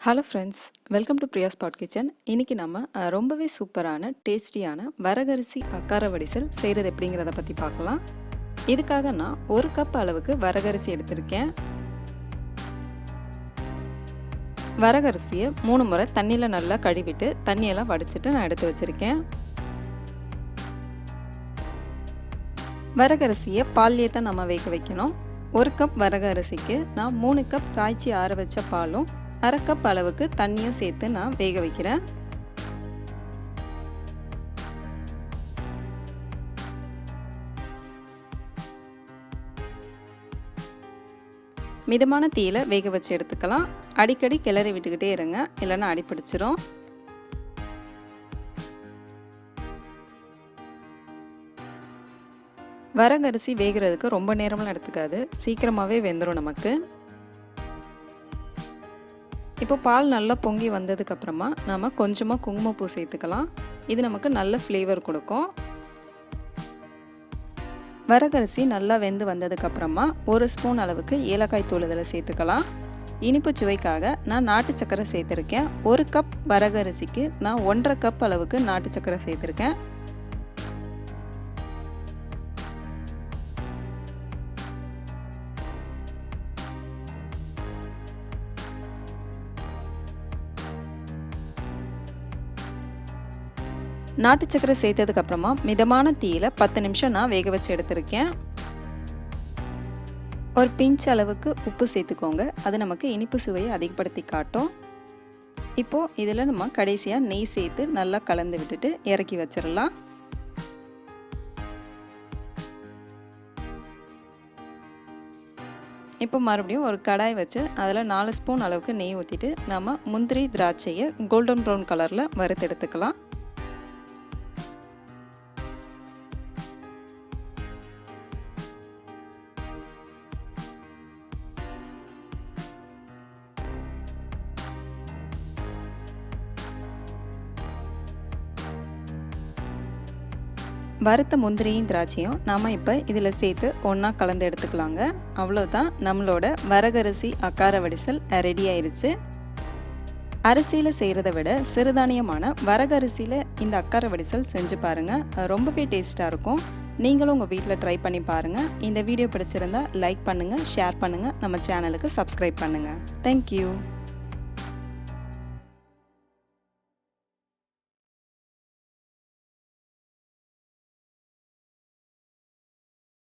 Hello friends, welcome to Priya spot kitchen. இன்றைக்கி நம்ம ரொம்பவே சூப்பரான டேஸ்டியான வரகரிசி அக்கார வடிசல் செய்கிறது எப்படிங்கிறத பற்றி பார்க்கலாம். இதுக்காக நான் 1 கப் அளவுக்கு வரகரிசி எடுத்திருக்கேன். வரகரிசியை 3 முறை தண்ணியில் நல்லா கழுவிட்டு தண்ணியெல்லாம் வடிச்சிட்டு நான் எடுத்து வச்சுருக்கேன். வரகரிசியை பால்லையே தான் நம்ம வேக வைக்கணும். 1 கப் வரகரிசிக்கு நான் 3 கப் காய்ச்சி ஆற வச்ச பாலும் 1/2 கப் அளவுக்கு தண்ணியும் சேர்த்து நான் வேக வைக்கிறேன். மிதமான தீயில வேக வச்சு எடுத்துக்கலாம். அடிக்கடி கிளறி விட்டுக்கிட்டே இருங்க, இல்லைன்னா அடி பிடிச்சிரும். வரகரிசி வேகிறதுக்கு ரொம்ப நேரம்லாம் எடுத்துக்காது, சீக்கிரமாகவே வெந்துடும் நமக்கு. இப்போ பால் நல்லா பொங்கி வந்ததுக்கப்புறமா நம்ம கொஞ்சமாக குங்குமப்பூ சேர்த்துக்கலாம். இது நமக்கு நல்ல ஃப்ளேவர் கொடுக்கும். வரகரிசி நல்லா வெந்து வந்ததுக்கப்புறமா 1 ஸ்பூன் அளவுக்கு ஏலக்காய் தூள் இதில் சேர்த்துக்கலாம். இனிப்பு சுவைக்காக நான் நாட்டு சக்கரை சேர்த்துருக்கேன். 1 கப் வரகரிசிக்கு நான் 1.5 கப் அளவுக்கு நாட்டு சக்கரை சேர்த்துருக்கேன். நாட்டு சக்கரை சேர்த்ததுக்கப்புறமா மிதமான தீயில 10 நிமிஷம் நான் வேக வச்சு எடுத்திருக்கேன். ஒரு பிஞ்ச் அளவுக்கு உப்பு சேர்த்துக்கோங்க, அது நமக்கு இனிப்பு சுவையை அதிகப்படுத்தி காட்டும். இப்போது இதில் நம்ம கடைசியாக நெய் சேர்த்து நல்லா கலந்து விட்டுட்டு இறக்கி வச்சிடலாம். இப்போ மறுபடியும் ஒரு கடாய் வச்சு அதில் 4 ஸ்பூன் அளவுக்கு நெய் ஊற்றிட்டு நம்ம முந்திரி திராட்சையை கோல்டன் ப்ரௌன் கலரில் வறுத்து எடுத்துக்கலாம். வறுத்த முந்திரியும் திராட்சையும் நாம் இப்போ இதில் சேர்த்து ஒன்றா கலந்து எடுத்துக்கலாங்க. அவ்வளோதான், நம்மளோட வரகரிசி அக்கார வடிசல் ரெடி ஆயிடுச்சு. அரிசியில் செய்கிறத விட சிறுதானியமான வரகரிசியில் இந்த அக்கார வடிசல் செஞ்சு பாருங்கள், ரொம்பவே டேஸ்ட்டாக இருக்கும். நீங்களும் உங்கள் வீட்டில் ட்ரை பண்ணி பாருங்கள். இந்த வீடியோ பிடிச்சிருந்தா லைக் பண்ணுங்கள், ஷேர் பண்ணுங்கள், நம்ம சேனலுக்கு சப்ஸ்கிரைப் பண்ணுங்கள். தேங்க்யூ.